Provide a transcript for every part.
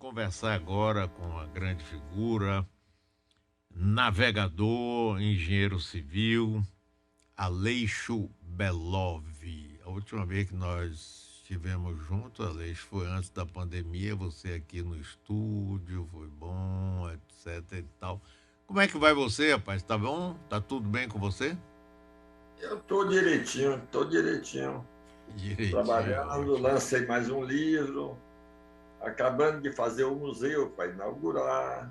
conversar agora com a grande figura, navegador, engenheiro civil, Aleixo Belov. A última vez que nós estivemos juntos, Aleixo, foi antes da pandemia, você aqui no estúdio, foi bom, etc e tal. Como é que vai você, rapaz? Tá bom? Tá tudo bem com você? Eu estou direitinho, estou direitinho. Direitinho, é Trabalhando, ótimo. lancei mais um livro, acabando de fazer o museu para inaugurar,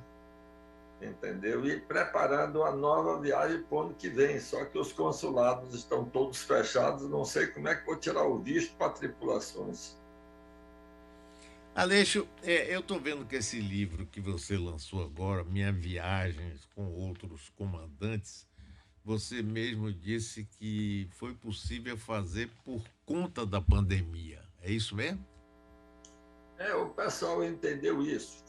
entendeu? E preparando a nova viagem para o ano que vem. Só que os consulados estão todos fechados, não sei como é que vou tirar o visto para tripulações. Aleixo, eu estou vendo que esse livro que você lançou agora, Minha Viagens com Outros Comandantes, você mesmo disse que foi possível fazer por conta da pandemia. É isso mesmo? O pessoal entendeu isso.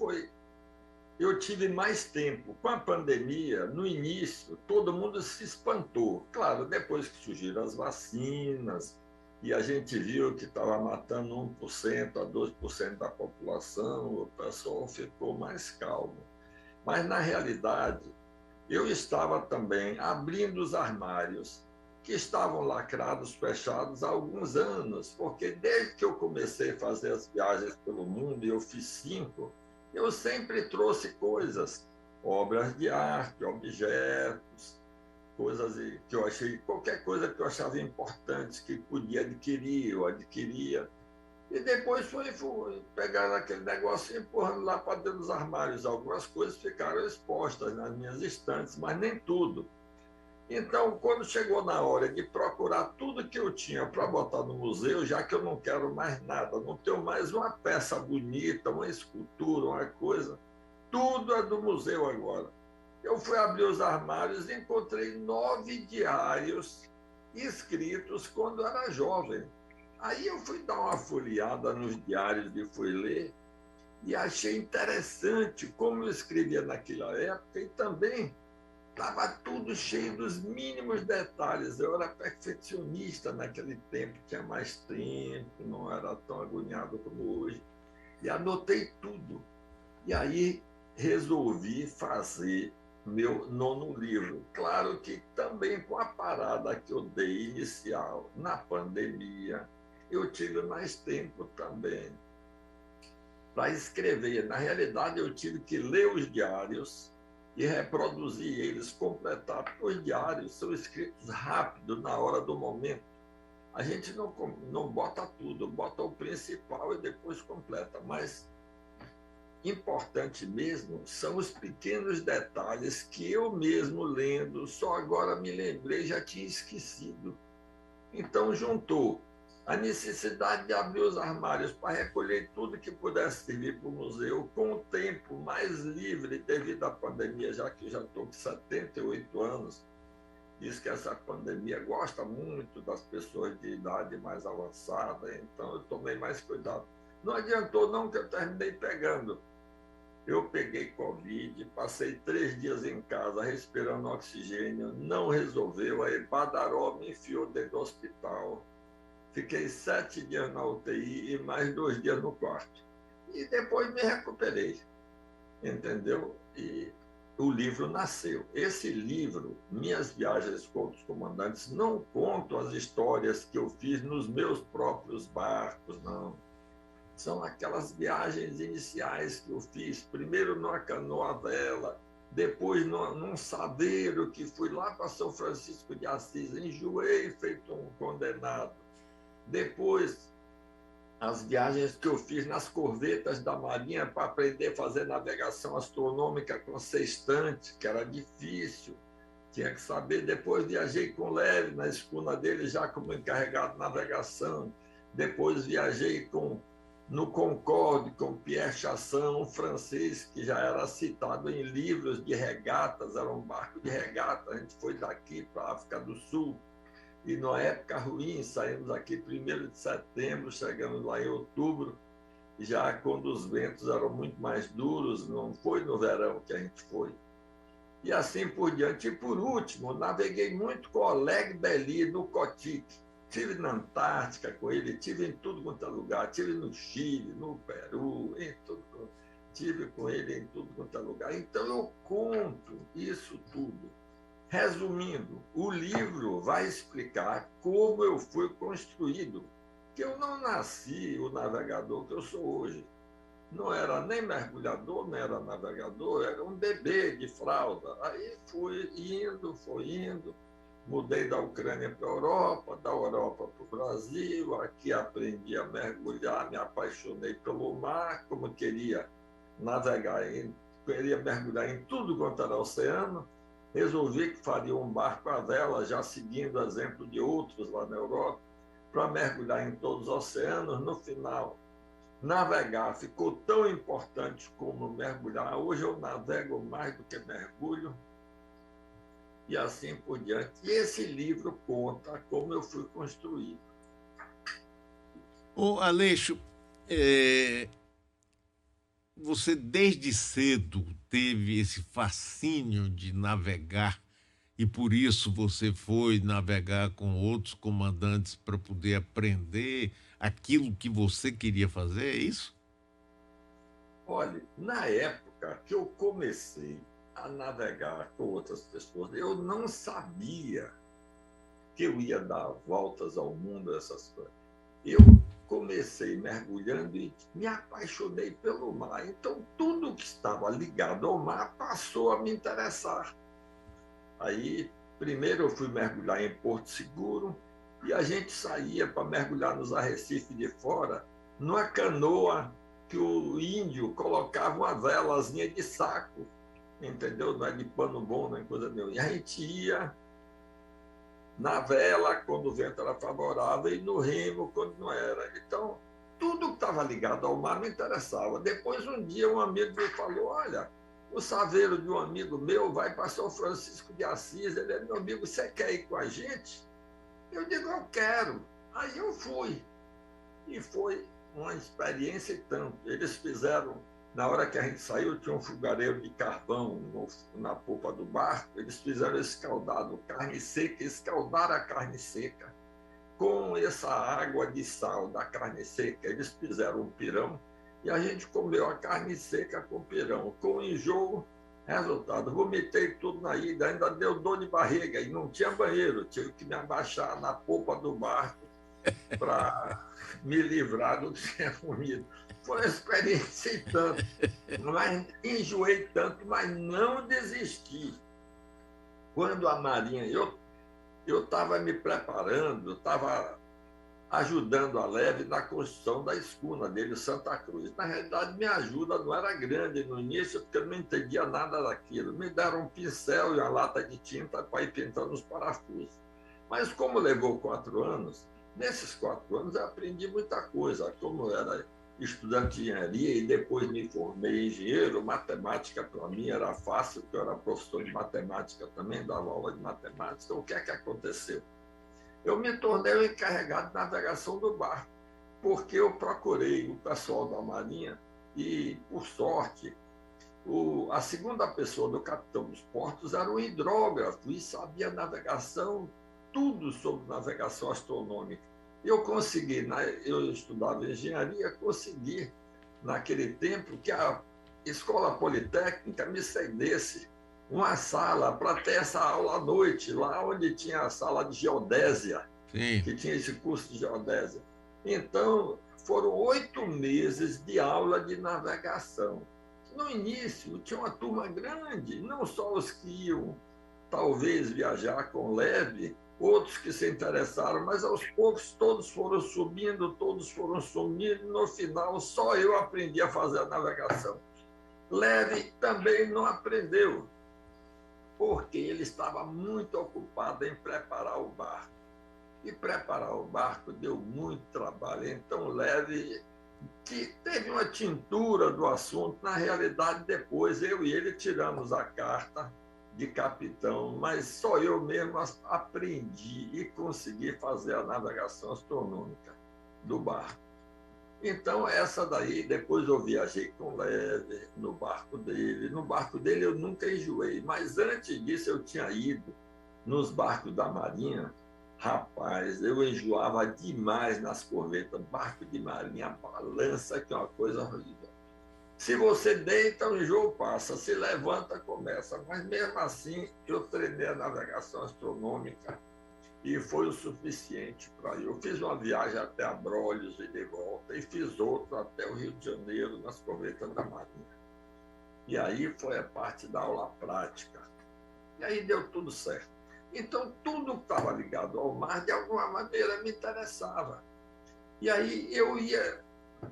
Eu tive mais tempo. Com a pandemia, no início, todo mundo se espantou. Claro, depois que surgiram as vacinas e a gente viu que estava matando 1% a 2% da população, o pessoal ficou mais calmo. Mas, na realidade, eu estava também abrindo os armários que estavam lacrados, fechados há alguns anos, porque desde que eu comecei a fazer as viagens pelo mundo, e eu fiz 5, eu sempre trouxe coisas, obras de arte, objetos, coisas que eu achei, qualquer coisa que eu achava importante, que podia adquirir, eu adquiria. E depois fui pegando aquele negócio e empurrando lá para dentro dos armários. Algumas coisas ficaram expostas nas minhas estantes, mas nem tudo. Então, quando chegou na hora de procurar tudo que eu tinha para botar no museu, já que eu não quero mais nada, não tenho mais uma peça bonita, uma escultura, uma coisa, tudo é do museu agora. Eu fui abrir os armários e encontrei 9 diários escritos quando era jovem. Aí eu fui dar uma folheada nos diários e fui ler e achei interessante como eu escrevia naquela época e também estava tudo cheio dos mínimos detalhes. Eu era perfeccionista naquele tempo, tinha mais tempo, não era tão agoniado como hoje. E anotei tudo. E aí resolvi fazer meu nono livro. Claro que também com a parada que eu dei inicial na pandemia, eu tive mais tempo também para escrever. Na realidade, eu tive que ler os diários e reproduzir eles, completar, porque os diários são escritos rápido, na hora do momento. A gente não bota tudo, bota o principal e depois completa, mas importante mesmo são os pequenos detalhes que eu mesmo lendo, só agora me lembrei, já tinha esquecido. Então, juntou a necessidade de abrir os armários para recolher tudo que pudesse servir para o museu, com o tempo mais livre devido à pandemia, já que já estou com 78 anos. Diz que essa pandemia gosta muito das pessoas de idade mais avançada, então eu tomei mais cuidado. Não adiantou não que eu terminei pegando. Eu peguei Covid, passei 3 dias em casa respirando oxigênio, não resolveu, aí Badaró me enfiou dentro do hospital. Fiquei 7 dias na UTI e mais 2 dias no quarto. E depois me recuperei, entendeu? E o livro nasceu. Esse livro, Minhas Viagens com os Comandantes, não conto as histórias que eu fiz nos meus próprios barcos, não. São aquelas viagens iniciais que eu fiz, primeiro numa canoa vela, depois num saveiro que fui lá para São Francisco de Assis, enjoei feito um condenado. Depois, as viagens que eu fiz nas corvetas da Marinha para aprender a fazer navegação astronômica com sextante, que era difícil, tinha que saber. Depois viajei com Leve na escuna dele, já como encarregado de navegação. Depois viajei no Concorde com Pierre Chassin, um francês que já era citado em livros de regatas, era um barco de regata. A gente foi daqui para a África do Sul e na época ruim, saímos aqui 1º de setembro, chegamos lá em outubro, já quando os ventos eram muito mais duros, não foi no verão que a gente foi. E assim por diante. E por último, naveguei muito com Oleg Belly no Cotique. Tive na Antártica com ele, tive em tudo quanto é lugar, tive no Chile, no Peru, em tudo. tive com ele em tudo quanto é lugar. Então eu conto isso tudo. Resumindo, o livro vai explicar como eu fui construído, que eu não nasci o navegador que eu sou hoje. Não era nem mergulhador, nem era navegador, era um bebê de fralda. Aí fui indo, mudei da Ucrânia para a Europa, da Europa para o Brasil, aqui aprendi a mergulhar, me apaixonei pelo mar, como queria queria mergulhar em tudo quanto era oceano, resolvi que faria um barco à vela, já seguindo o exemplo de outros lá na Europa, para mergulhar em todos os oceanos. No final, navegar ficou tão importante como mergulhar. Hoje eu navego mais do que mergulho, e assim por diante. E esse livro conta como eu fui construído. Ô, Aleixo, você desde cedo teve esse fascínio de navegar e por isso você foi navegar com outros comandantes para poder aprender aquilo que você queria fazer, é isso? Olha, na época que eu comecei a navegar com outras pessoas, eu não sabia que eu ia dar voltas ao mundo, essas coisas. Eu comecei mergulhando e me apaixonei pelo mar. Então, tudo que estava ligado ao mar passou a me interessar. Aí, primeiro eu fui mergulhar em Porto Seguro e a gente saía para mergulhar nos arrecifes de fora, numa canoa que o índio colocava uma velazinha de saco, entendeu? Não é de pano bom, não é coisa nenhuma. E a gente ia na vela quando o vento era favorável e no remo quando não era. Então, tudo que estava ligado ao mar me interessava. Depois, um dia, um amigo me falou, olha, o saveiro de um amigo meu vai para São Francisco de Assis, ele é meu amigo, você quer ir com a gente? Eu digo, eu quero. Aí eu fui. E foi uma experiência e tanto. Eles fizeram, na hora que a gente saiu, tinha um fogareiro de carvão na popa do barco, eles fizeram escaldado carne seca, escaldaram a carne seca. Com essa água de sal da carne seca, eles fizeram um pirão e a gente comeu a carne seca com pirão. Com enjoo, resultado, vomitei tudo na ida, ainda deu dor de barriga e não tinha banheiro, tive que me abaixar na popa do barco para me livrar do que tinha comido. Foi uma experiência e tanto, mas enjoei tanto, mas não desisti. Quando a Marinha, eu estava me preparando, estava ajudando a Leve na construção da escuna dele, Santa Cruz. Na realidade, minha ajuda não era grande no início, porque eu não entendia nada daquilo. Me deram um pincel e uma lata de tinta para ir pintando os parafusos. Mas como levou 4 anos, nesses 4 anos eu aprendi muita coisa. Como era estudante de engenharia e depois me formei engenheiro, matemática para mim era fácil, porque eu era professor de matemática também, dava aula de matemática. O que é que aconteceu? Eu me tornei o encarregado de navegação do barco, porque eu procurei o pessoal da Marinha e, por sorte, a segunda pessoa do capitão dos portos era um hidrógrafo e sabia navegação, tudo sobre navegação astronômica. Eu consegui, eu estudava engenharia, consegui, naquele tempo, que a Escola Politécnica me cedesse uma sala para ter essa aula à noite, lá onde tinha a sala de geodésia, Sim. que tinha esse curso de geodésia. Então, foram 8 meses de aula de navegação. No início, tinha uma turma grande, não só os que iam, talvez, viajar com leve, outros que se interessaram, mas aos poucos todos foram subindo, todos foram sumindo. No final, só eu aprendi a fazer a navegação. Leve também não aprendeu, porque ele estava muito ocupado em preparar o barco. E preparar o barco deu muito trabalho. Então, Leve, que teve uma tintura do assunto, na realidade, depois eu e ele tiramos a carta de capitão, mas só eu mesmo aprendi e consegui fazer a navegação astronômica do barco. Então, essa daí, depois eu viajei com Leve no barco dele. No barco dele eu nunca enjoei, mas antes disso eu tinha ido nos barcos da Marinha. Rapaz, eu enjoava demais nas corvetas, barco de marinha, balança, que é uma coisa horrível. Se você deita, o enjoo passa. Se levanta, começa. Mas mesmo assim, eu treinei a navegação astronômica e foi o suficiente para eu. Eu fiz uma viagem até Abrolhos e de volta, e fiz outra até o Rio de Janeiro, nas corvetas da Marinha. E aí foi a parte da aula prática. E aí deu tudo certo. Então, tudo que estava ligado ao mar, de alguma maneira, me interessava. E aí eu ia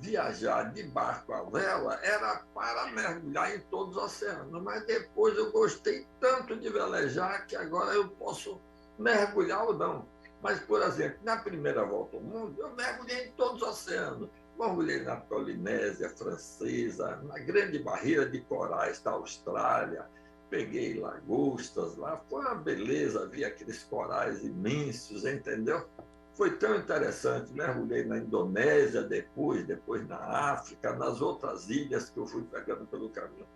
viajar de barco à vela, era para mergulhar em todos os oceanos. Mas depois eu gostei tanto de velejar que agora eu posso mergulhar ou não. Mas, por exemplo, na primeira volta ao mundo, eu mergulhei em todos os oceanos. Mergulhei na Polinésia Francesa, na Grande Barreira de Corais da Austrália, peguei lagostas lá, foi uma beleza, vi aqueles corais imensos, entendeu? Foi tão interessante, mergulhei na Indonésia depois na África, nas outras ilhas que eu fui pegando pelo caminho.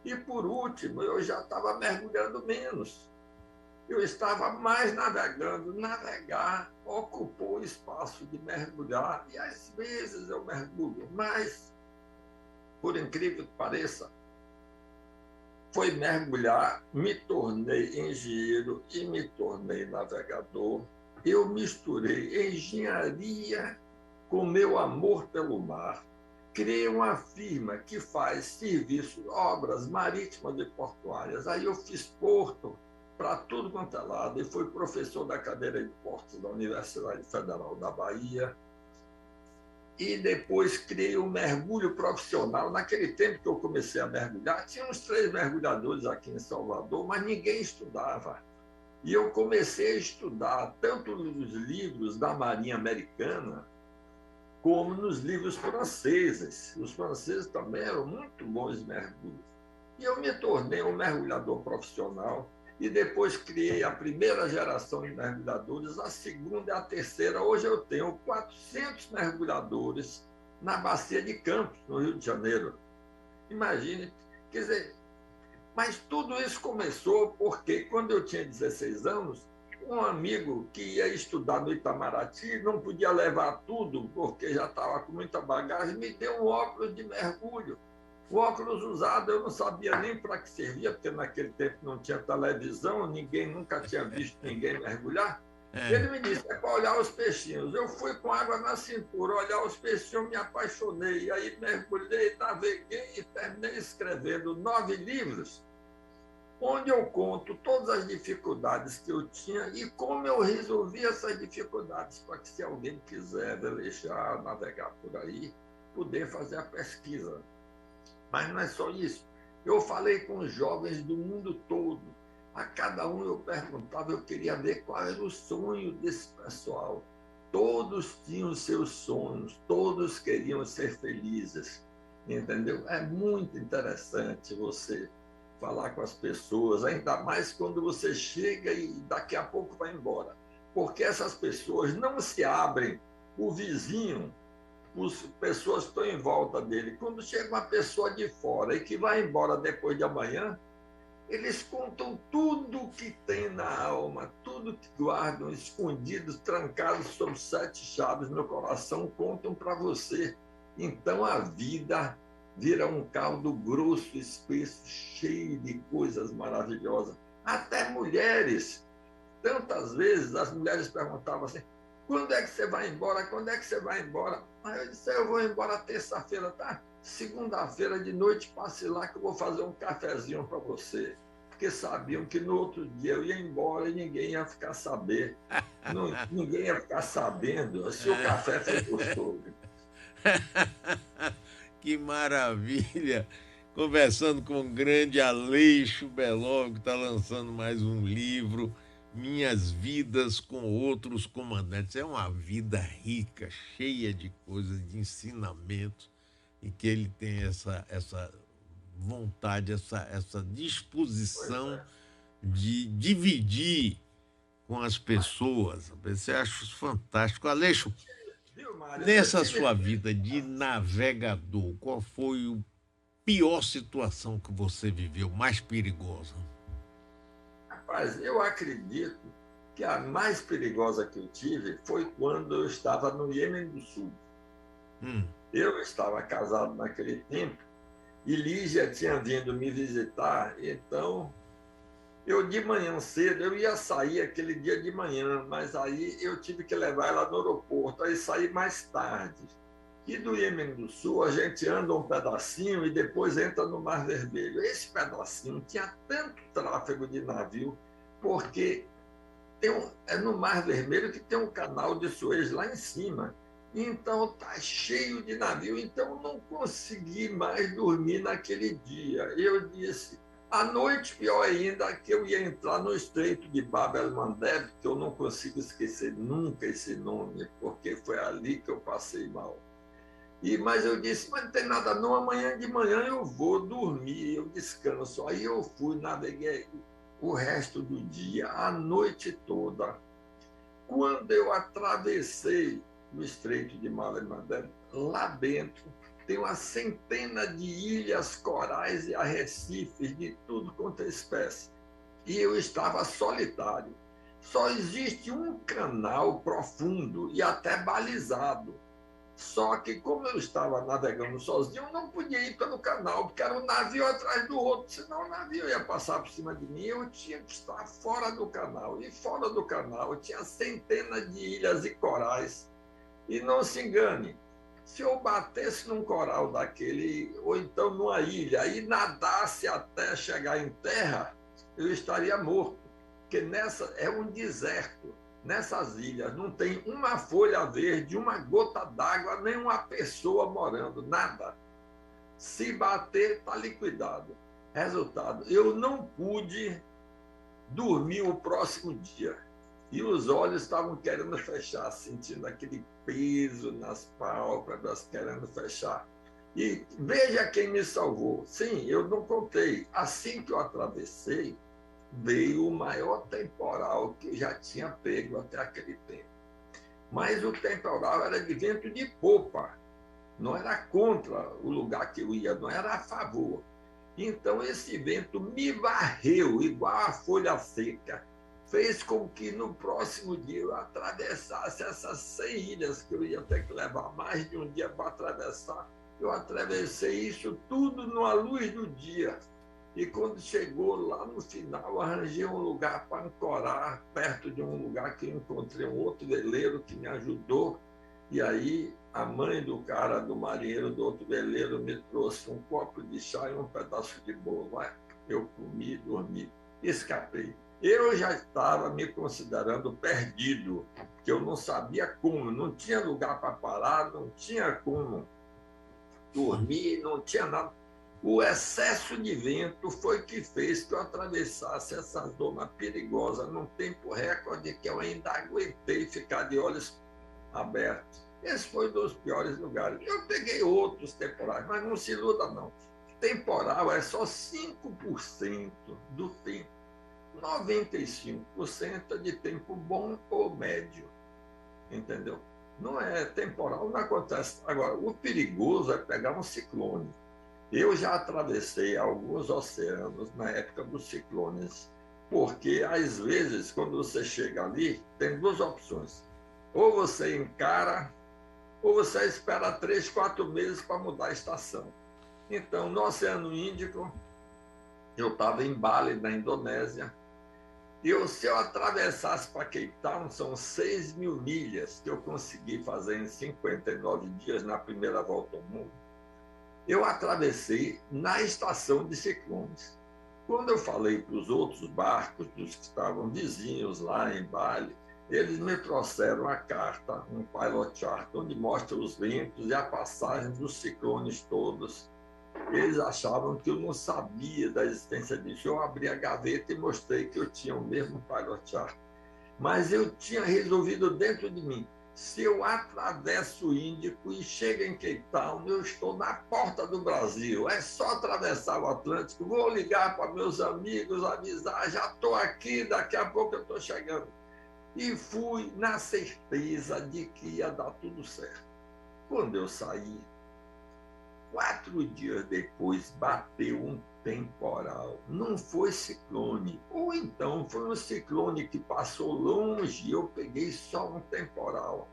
E, por último, eu já estava mergulhando menos. Eu estava mais navegando. Navegar ocupou o espaço de mergulhar, e às vezes eu mergulho, mas, por incrível que pareça, foi mergulhar, me tornei engenheiro e me tornei navegador. Eu misturei engenharia com meu amor pelo mar. Criei uma firma que faz serviços, obras marítimas e portuárias. Aí eu fiz porto para tudo quanto é lado e fui professor da cadeira de portos da Universidade Federal da Bahia. E depois criei um mergulho profissional. Naquele tempo que eu comecei a mergulhar, tinha uns 3 mergulhadores aqui em Salvador, mas ninguém estudava. E eu comecei a estudar tanto nos livros da Marinha Americana, como nos livros franceses. Os franceses também eram muito bons mergulhos. E eu me tornei um mergulhador profissional e depois criei a primeira geração de mergulhadores, a segunda e a terceira. Hoje eu tenho 400 mergulhadores na Bacia de Campos, no Rio de Janeiro. Imagine, quer dizer, mas tudo isso começou porque, quando eu tinha 16 anos, um amigo que ia estudar no Itamaraty não podia levar tudo, porque já estava com muita bagagem, me deu um óculos de mergulho. O óculos usado eu não sabia nem para que servia, porque naquele tempo não tinha televisão, ninguém nunca tinha visto ninguém mergulhar. Ele me disse, é para olhar os peixinhos. Eu fui com água na cintura, olhar os peixinhos, me apaixonei. Aí mergulhei, naveguei e terminei escrevendo 9 livros, onde eu conto todas as dificuldades que eu tinha e como eu resolvi essas dificuldades, para que, se alguém quiser velejar, navegar por aí, poder fazer a pesquisa. Mas não é só isso. Eu falei com os jovens do mundo todo. A cada um eu perguntava, eu queria ver qual era o sonho desse pessoal. Todos tinham seus sonhos, todos queriam ser felizes, entendeu? É muito interessante você falar com as pessoas, ainda mais quando você chega e daqui a pouco vai embora. Porque essas pessoas não se abrem. O vizinho, as pessoas estão em volta dele. Quando chega uma pessoa de fora e que vai embora depois de amanhã, eles contam tudo que tem na alma, tudo que guardam escondidos, trancados sob 7 chaves no coração, contam para você. Então a vida vira um caldo grosso, espesso, cheio de coisas maravilhosas. Até mulheres. Tantas vezes as mulheres perguntavam assim, quando é que você vai embora? Quando é que você vai embora? Aí eu disse, eu vou embora terça-feira, tá? Segunda-feira de noite, passe lá que eu vou fazer um cafezinho para você. Porque sabiam que no outro dia eu ia embora e ninguém ia ficar sabendo. Ninguém ia ficar sabendo se o café foi gostoso. Que maravilha! Conversando com o grande Aleixo Belov, que está lançando mais um livro, Minhas Vidas com Outros Comandantes. É uma vida rica, cheia de coisas, de ensinamentos, e que ele tem essa vontade, essa disposição de dividir com as pessoas. Você acha isso fantástico. Aleixo, nessa sua vida de navegador, qual foi a pior situação que você viveu, mais perigosa? Rapaz, eu acredito que a mais perigosa que eu tive foi quando eu estava no Iêmen do Sul. Eu estava casado naquele tempo e Lígia tinha vindo me visitar, então eu de manhã cedo, eu ia sair aquele dia de manhã, mas aí eu tive que levar ela no aeroporto, aí saí mais tarde. E do Iêmen do Sul, a gente anda um pedacinho e depois entra no Mar Vermelho. Esse pedacinho tinha tanto tráfego de navio, porque é no Mar Vermelho que tem um canal de Suez lá em cima. Então tá cheio de navio, então não consegui mais dormir naquele dia. Eu disse, à noite, pior ainda, que eu ia entrar no Estreito de Bab el-Mandeb, que eu não consigo esquecer nunca esse nome, porque foi ali que eu passei mal. Mas eu disse, mas não tem nada não, amanhã de manhã eu vou dormir, eu descanso. Aí eu fui, naveguei o resto do dia, a noite toda. Quando eu atravessei o Estreito de Bab el-Mandeb, lá dentro tem uma centena de ilhas, corais e arrecifes de tudo quanto é espécie. E eu estava solitário. Só existe um canal profundo e até balizado. Só que, como eu estava navegando sozinho, eu não podia ir pelo canal, porque era um navio atrás do outro, senão o navio ia passar por cima de mim. Eu tinha que estar fora do canal. E fora do canal tinha centenas de ilhas e corais. E não se engane, se eu batesse num coral daquele, ou então numa ilha, e nadasse até chegar em terra, eu estaria morto. Porque nessa é um deserto. Nessas ilhas não tem uma folha verde, uma gota d'água, nem uma pessoa morando, nada. Se bater, está liquidado. Resultado, eu não pude dormir o próximo dia. E os olhos estavam querendo fechar, sentindo aquele peso nas pálpebras, querendo fechar. E veja quem me salvou. Sim, eu não contei. Assim que eu atravessei, veio o maior temporal que eu já tinha pego até aquele tempo. Mas o temporal era de vento de popa, não era contra o lugar que eu ia, não era a favor. Então esse vento me varreu igual a folha seca, fez com que no próximo dia eu atravessasse essas 100 ilhas que eu ia ter que levar mais de um dia para atravessar. Eu atravessei isso tudo numa luz do dia. E quando chegou lá no final, arranjei um lugar para ancorar, perto de um lugar que eu encontrei um outro veleiro que me ajudou. E aí a mãe do cara, do marinheiro do outro veleiro, me trouxe um copo de chá e um pedaço de bolo. Eu comi, dormi, escapei. Eu já estava me considerando perdido, porque eu não sabia como, não tinha lugar para parar, não tinha como dormir, não tinha nada. O excesso de vento foi que fez que eu atravessasse essa zona perigosa num tempo recorde que eu ainda aguentei ficar de olhos abertos. Esse foi um dos piores lugares. Eu peguei outros temporais, mas não se iluda, não. Temporal é só 5% do tempo. 95% é de tempo bom ou médio. Entendeu? Não é temporal, não acontece. Agora, o perigoso é pegar um ciclone. Eu já atravessei alguns oceanos na época dos ciclones, porque, às vezes, quando você chega ali, tem duas opções. Ou você encara, ou você espera 3, 4 meses para mudar a estação. Então, no Oceano Índico, eu estava em Bali, na Indonésia, e se eu atravessasse para Cape Town, são 6.000 milhas que eu consegui fazer em 59 dias na primeira volta ao mundo. Eu atravessei na estação de ciclones. Quando eu falei para os outros barcos, dos que estavam vizinhos lá em Bali, eles me trouxeram a carta, um pilot chart, onde mostra os ventos e a passagem dos ciclones todos. Eles achavam que eu não sabia da existência disso. Eu abri a gaveta e mostrei que eu tinha o mesmo pilot chart. Mas eu tinha resolvido dentro de mim, se eu atravesso o Índico e chego em Cape Town, eu estou na porta do Brasil. É só atravessar o Atlântico, vou ligar para meus amigos, avisar, já estou aqui, daqui a pouco eu estou chegando. E fui na certeza de que ia dar tudo certo. Quando eu saí, 4 dias depois, bateu um temporal. Não foi ciclone. Ou então foi um ciclone que passou longe e eu peguei só um temporal.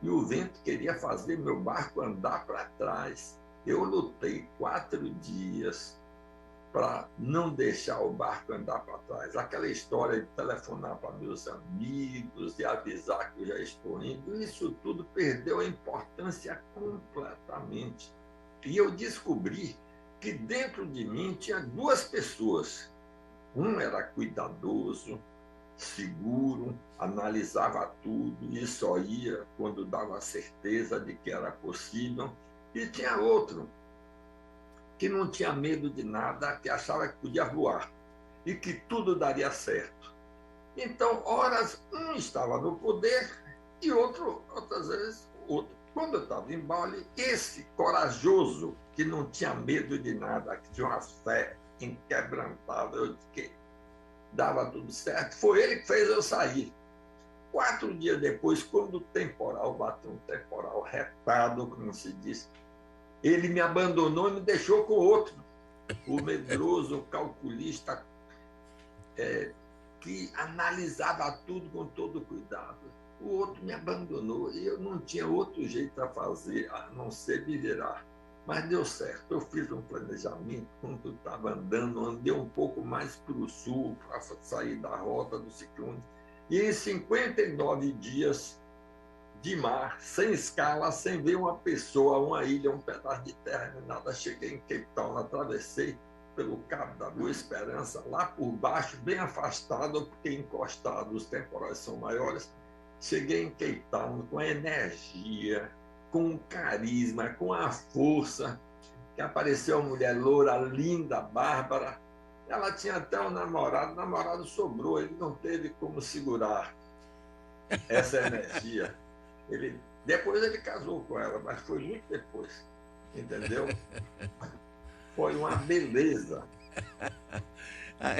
E o vento queria fazer meu barco andar para trás. Eu lutei 4 dias para não deixar o barco andar para trás. Aquela história de telefonar para meus amigos, de avisar que eu já estou indo, isso tudo perdeu a importância completamente. E eu descobri que dentro de mim tinha 2 pessoas. Um era cuidadoso, seguro, analisava tudo e só ia quando dava certeza de que era possível. E tinha outro que não tinha medo de nada, que achava que podia voar e que tudo daria certo. Então, horas, um estava no poder e outras vezes, outro. Quando eu estava em Bali, esse corajoso, que não tinha medo de nada, que tinha uma fé inquebrantável, que dava tudo certo, foi ele que fez eu sair. 4 dias depois, quando o temporal bateu, um temporal retado, como se diz, ele me abandonou e me deixou com outro, o medroso, o calculista, que analisava tudo com todo cuidado. O outro me abandonou e eu não tinha outro jeito a fazer, a não ser me virar. Mas deu certo. Eu fiz um planejamento, quando estava andando, andei um pouco mais para o sul, para sair da rota do ciclone. E em 59 dias de mar, sem escala, sem ver uma pessoa, uma ilha, um pedaço de terra, nada, cheguei em Cape Town, atravessei pelo Cabo da Boa Esperança, lá por baixo, bem afastado, porque encostado, os temporais são maiores. Cheguei em Cape Town com a energia, com o carisma, com a força, que apareceu uma mulher loura, linda, bárbara. Ela tinha até um namorado, o namorado sobrou, ele não teve como segurar essa energia. Depois ele casou com ela, mas foi muito depois, entendeu? Foi uma beleza.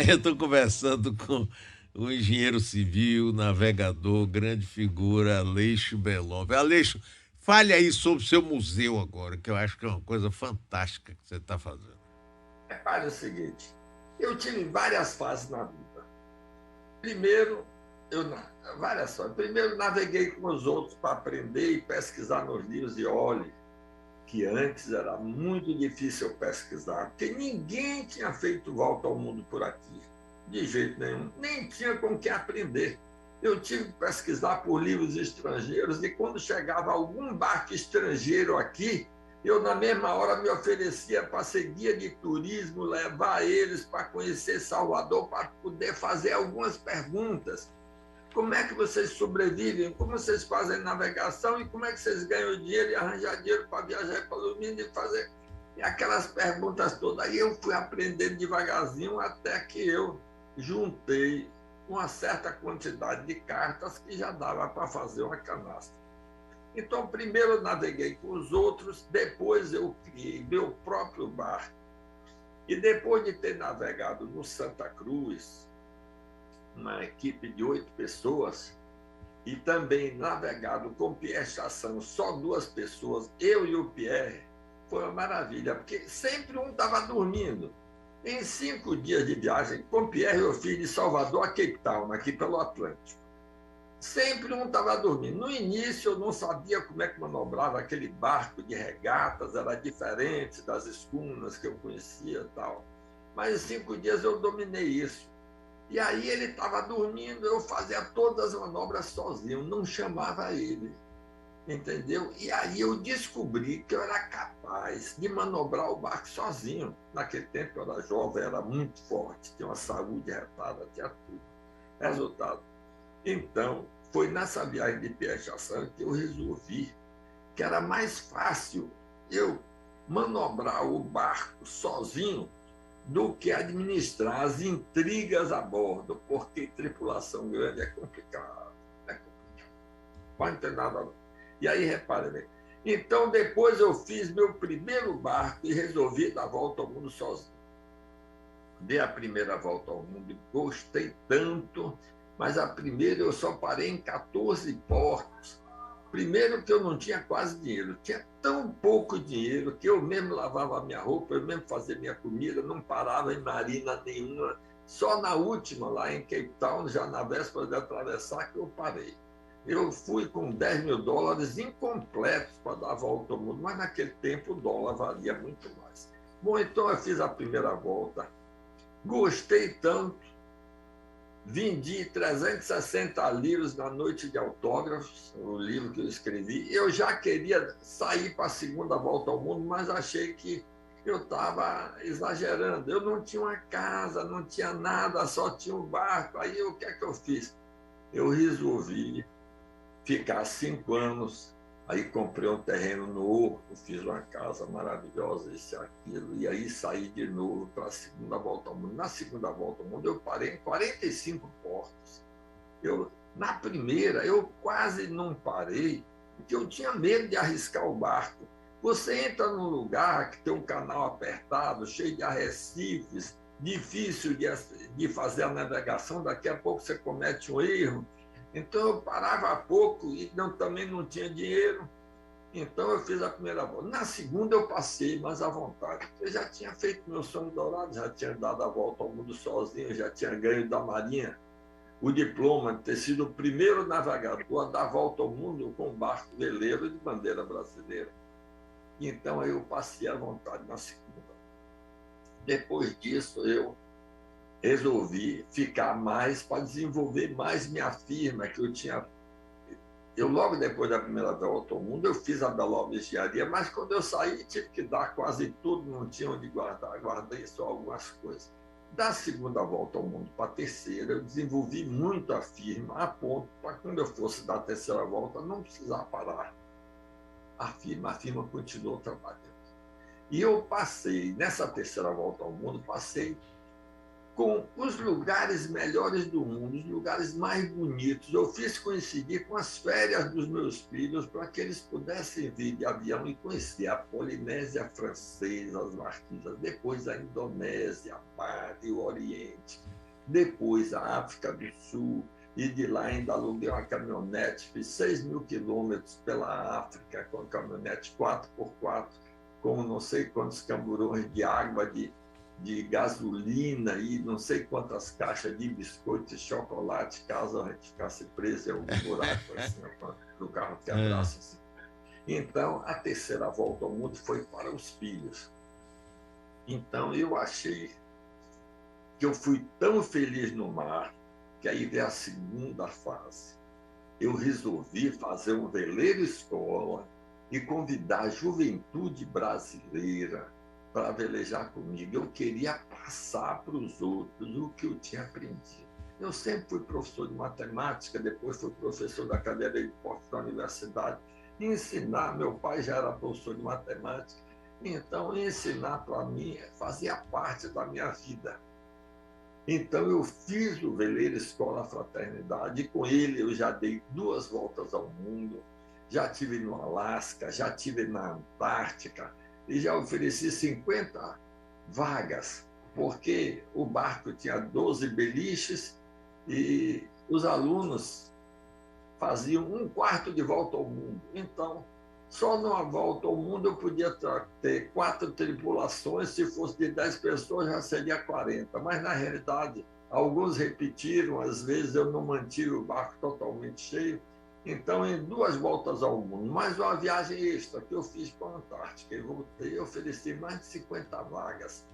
Eu estou conversando com o engenheiro civil, navegador, grande figura, Aleixo Belov. Aleixo, fale aí sobre o seu museu agora, que eu acho que é uma coisa fantástica que você está fazendo. Repare o seguinte, eu tive várias fases na vida. Primeiro, Primeiro, naveguei com os outros para aprender e pesquisar nos livros de olhe, que antes era muito difícil pesquisar, porque ninguém tinha feito volta ao mundo por aqui, de jeito nenhum, nem tinha com que aprender. Eu tive que pesquisar por livros estrangeiros e quando chegava algum barco estrangeiro aqui, eu na mesma hora me oferecia para ser guia de turismo, levar eles para conhecer Salvador, para poder fazer algumas perguntas. Como é que vocês sobrevivem? Como vocês fazem navegação? E como é que vocês ganham dinheiro e arranjar dinheiro para viajar para o mundo e fazer... E aquelas perguntas todas. Aí eu fui aprendendo devagarzinho até que eu juntei uma certa quantidade de cartas que já dava para fazer uma canastra. Então, primeiro eu naveguei com os outros, depois eu criei meu próprio barco. E depois de ter navegado no Santa Cruz, uma equipe de 8 pessoas, e também navegado com Pierre Chassan, só 2 pessoas, eu e o Pierre, foi uma maravilha, porque sempre um estava dormindo. Em 5 dias de viagem, com Pierre eu fiz de Salvador a Cape Town, aqui pelo Atlântico. Sempre um estava dormindo. No início eu não sabia como é que manobrava aquele barco de regatas, era diferente das escunas que eu conhecia e tal. Mas em 5 dias eu dominei isso. E aí ele estava dormindo, eu fazia todas as manobras sozinho, não chamava ele, entendeu? E aí eu descobri que eu era capaz de manobrar o barco sozinho. Naquele tempo eu era jovem, era muito forte, tinha uma saúde retada, tinha tudo. Resultado. Então, foi nessa viagem de Pierre Chassan que eu resolvi que era mais fácil eu manobrar o barco sozinho do que administrar as intrigas a bordo, porque tripulação grande é complicado. Pode ter nada. E aí, repare bem. Então, depois eu fiz meu primeiro barco e resolvi dar a volta ao mundo sozinho. Dei a primeira volta ao mundo, gostei tanto, mas a primeira eu só parei em 14 portos. Primeiro que eu não tinha quase dinheiro, tinha tão pouco dinheiro que eu mesmo lavava a minha roupa, eu mesmo fazia minha comida, não parava em marina nenhuma. Só na última, lá em Cape Town, já na véspera de atravessar, que eu parei. Eu fui com US$ 10.000 incompletos para dar a volta ao mundo, mas naquele tempo o dólar valia muito mais. Bom, então eu fiz a primeira volta, gostei tanto, vendi 360 livros na noite de autógrafos, o livro que eu escrevi. Eu já queria sair para a segunda volta ao mundo, mas achei que eu estava exagerando. Eu não tinha uma casa, não tinha nada, só tinha um barco. Aí o que é que eu fiz? Eu resolvi ficar 5 anos, aí comprei um terreno novo, fiz uma casa maravilhosa, isso e aquilo, e aí saí de novo para a segunda volta ao mundo. Na segunda volta ao mundo eu parei em 45 portos. Na primeira eu quase não parei, porque eu tinha medo de arriscar o barco. Você entra num lugar que tem um canal apertado, cheio de arrecifes, difícil de fazer a navegação, daqui a pouco você comete um erro. Então eu parava pouco e também não tinha dinheiro. Então eu fiz a primeira volta. Na segunda eu passei mais à vontade. Eu já tinha feito meu sonho dourado, já tinha dado a volta ao mundo sozinho, já tinha ganho da Marinha o diploma de ter sido o primeiro navegador a dar a volta ao mundo com barco veleiro de bandeira brasileira. Então eu passei à vontade na segunda. Depois disso eu resolvi ficar mais para desenvolver mais minha firma, que eu tinha. Eu, logo depois da primeira volta ao mundo, eu fiz a Belov Engenharia, mas quando eu saí, tive que dar quase tudo, não tinha onde guardar, guardei só algumas coisas. Da segunda volta ao mundo para a terceira, eu desenvolvi muito a firma, a ponto para quando eu fosse dar a terceira volta, não precisar parar a firma continuou trabalhando. E eu passei, nessa terceira volta ao mundo, passei com os lugares melhores do mundo, os lugares mais bonitos. Eu fiz coincidir com as férias dos meus filhos para que eles pudessem vir de avião e conhecer a Polinésia Francesa, as Marquesas, depois a Indonésia, Bali, o Oriente, depois a África do Sul, e de lá ainda aluguei uma caminhonete, fiz 6.000 quilômetros pela África com a caminhonete 4x4, com não sei quantos camburões de água, de gasolina e não sei quantas caixas de biscoito e chocolate, caso a gente ficasse preso em algum buraco assim, do carro quebrasse. Assim. Então, a terceira volta ao mundo foi para os filhos. Então, eu achei que eu fui tão feliz no mar, que aí veio a segunda fase. Eu resolvi fazer um veleiro escola e convidar a juventude brasileira para velejar comigo. Eu queria passar para os outros o que eu tinha aprendido. Eu sempre fui professor de matemática, depois fui professor da cadeira de portos da universidade. Ensinar, meu pai já era professor de matemática, então ensinar para mim fazia parte da minha vida. Então eu fiz o veleiro Escola Fraternidade, e com ele eu já dei 2 voltas ao mundo, já estive no Alasca, já estive na Antártica, e já ofereci 50 vagas, porque o barco tinha 12 beliches e os alunos faziam 1/4 de volta ao mundo. Então, só numa volta ao mundo eu podia ter 4 tripulações, se fosse de 10 pessoas já seria 40, mas na realidade alguns repetiram, às vezes eu não mantive o barco totalmente cheio. Então, em 2 voltas ao mundo, mais uma viagem extra que eu fiz para a Antártica, e voltei, ofereci mais de 50 vagas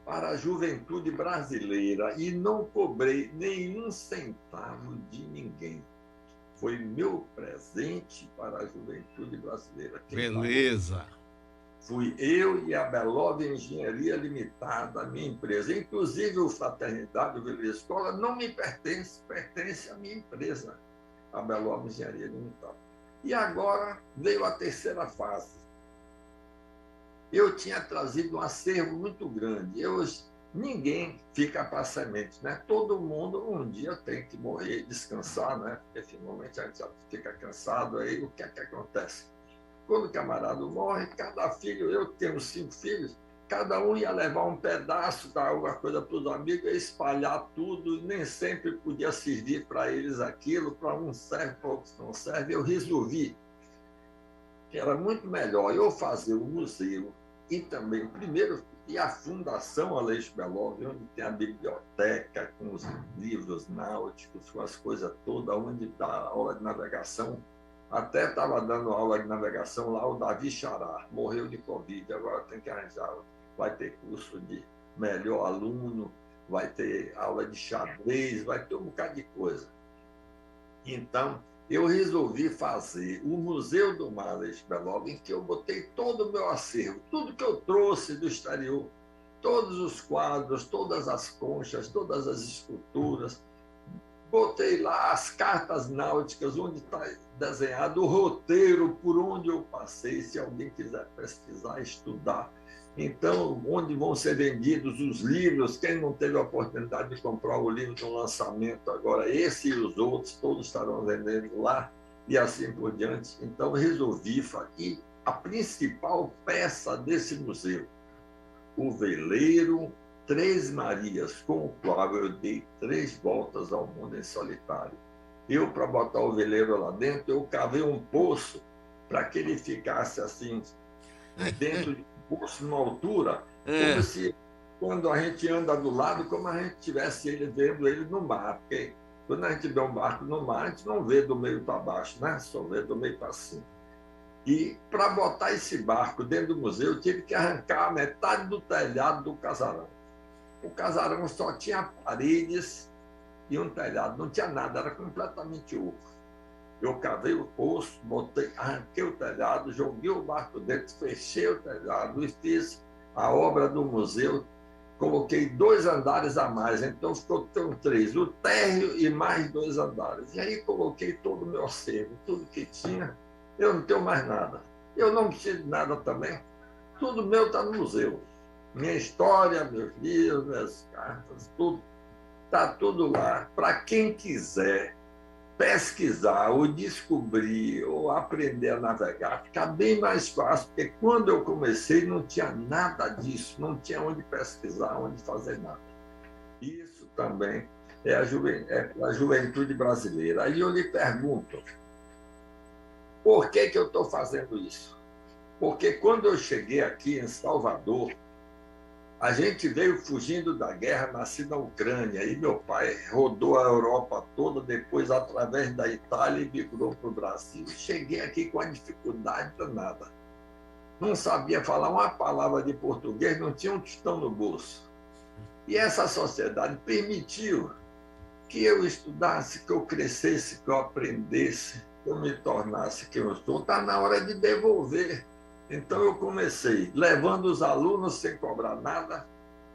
para a juventude brasileira e não cobrei nenhum centavo de ninguém. Foi meu presente para a juventude brasileira. Beleza! Fui eu e a Belov Engenharia Limitada, a minha empresa. Inclusive, o Fraternidade, o Veleiro Escola, não me pertence, pertence à minha empresa, a Belov Engenharia Limitada. E agora veio a terceira fase. Eu tinha trazido um acervo muito grande. Ninguém fica para semente, né? Todo mundo um dia tem que morrer, descansar, né? Porque finalmente a gente já fica cansado, aí o que é que acontece? Quando o camarada morre, cada filho, eu tenho 5 filhos, cada um ia levar um pedaço, dar alguma coisa para os amigos, ia espalhar tudo, e nem sempre podia servir para eles aquilo, para uns serve, para outros não serve. Eu resolvi que era muito melhor eu fazer o museu e também, primeiro, E a Fundação Aleixo Belov, onde tem a biblioteca, com os livros náuticos, com as coisas todas, onde dá aula de navegação. Até estava dando aula de navegação lá o Davi Xará, morreu de Covid, agora tem que arranjar, vai ter curso de melhor aluno, vai ter aula de xadrez, vai ter um bocado de coisa. Então, eu resolvi fazer o Museu do Mar Aleixo Belov, em que eu botei todo o meu acervo, tudo que eu trouxe do exterior, todos os quadros, todas as conchas, todas as esculturas. Botei lá as cartas náuticas, onde está desenhado o roteiro por onde eu passei, se alguém quiser pesquisar, estudar. Então, onde vão ser vendidos os livros, quem não teve a oportunidade de comprar o livro no lançamento agora, esse e os outros, todos estarão vendendo lá, e assim por diante. Então, resolvi fazer a principal peça desse museu, o veleiro Três Marias, com o qual eu dei 3 voltas ao mundo em solitário. Eu, para botar o veleiro lá dentro, eu cavei um poço para que ele ficasse assim, dentro de um poço, numa altura, como se, quando a gente anda do lado, como a gente estivesse vendo ele no mar. Porque quando a gente vê um barco no mar, a gente não vê do meio para baixo, né? Só vê do meio para cima. E para botar esse barco dentro do museu, eu tive que arrancar a metade do telhado do casarão. O casarão só tinha paredes e um telhado, não tinha nada, era completamente oco. Eu cavei o poço, arranquei o telhado, joguei o barco dentro, fechei o telhado e fiz a obra do museu. Coloquei 2 andares a mais, então ficou 3, o térreo e mais 2 andares. E aí coloquei todo o meu acervo, tudo que tinha. Eu não tenho mais nada. Eu não preciso de nada também. Tudo meu está no museu. Minha história, meus livros, minhas cartas, tudo. Está tudo lá. Para quem quiser pesquisar ou descobrir ou aprender a navegar, fica bem mais fácil, porque quando eu comecei não tinha nada disso, não tinha onde pesquisar, onde fazer nada. Isso também é a juventude brasileira. Aí eu lhe pergunto, por que eu estou fazendo isso? Porque quando eu cheguei aqui em Salvador, a gente veio fugindo da guerra, nasci na Ucrânia, e meu pai rodou a Europa toda, depois através da Itália e migrou para o Brasil. Cheguei aqui com a dificuldade danada. Não sabia falar uma palavra de português, não tinha um tostão no bolso. E essa sociedade permitiu que eu estudasse, que eu crescesse, que eu aprendesse, que eu me tornasse quem eu sou. Está na hora de devolver. Então, eu comecei levando os alunos sem cobrar nada,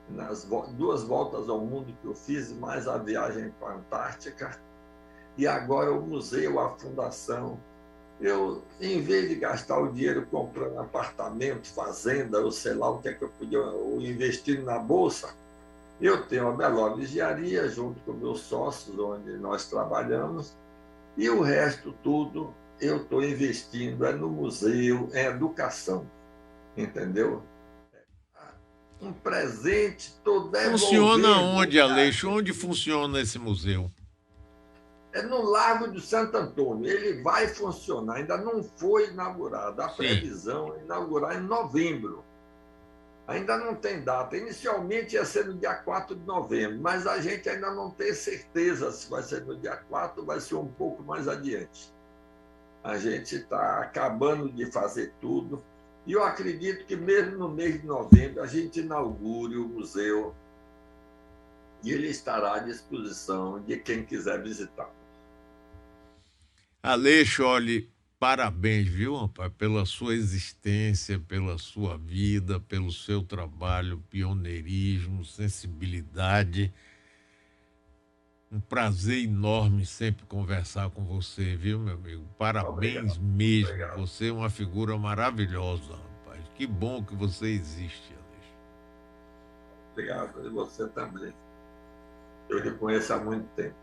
nas 2 voltas ao mundo que eu fiz, mais a viagem para a Antártica, e agora o museu, a fundação. Eu, em vez de gastar o dinheiro comprando apartamento, fazenda, eu sei lá o que é que eu podia, ou investindo na Bolsa, eu tenho a Belov Engenharia, junto com meus sócios, onde nós trabalhamos, e o resto tudo eu estou investindo no museu, em educação, entendeu? Um presente, estou devolvendo. Funciona onde, Aleixo? Onde funciona esse museu? É no Lago de Santo Antônio. Ele vai funcionar, ainda não foi inaugurado. A previsão é inaugurar em novembro. Ainda não tem data. Inicialmente ia ser no dia 4 de novembro, mas a gente ainda não tem certeza se vai ser no dia 4 ou vai ser um pouco mais adiante. A gente está acabando de fazer tudo. E eu acredito que mesmo no mês de novembro a gente inaugure o museu e ele estará à disposição de quem quiser visitar. Aleixo, olhe, parabéns, viu, rapaz, pela sua existência, pela sua vida, pelo seu trabalho, pioneirismo, sensibilidade. Um prazer enorme sempre conversar com você, viu, meu amigo? Parabéns mesmo. Obrigado. Você é uma figura maravilhosa, rapaz. Que bom que você existe, Aleixo. Obrigado. E você também. Eu lhe conheço há muito tempo.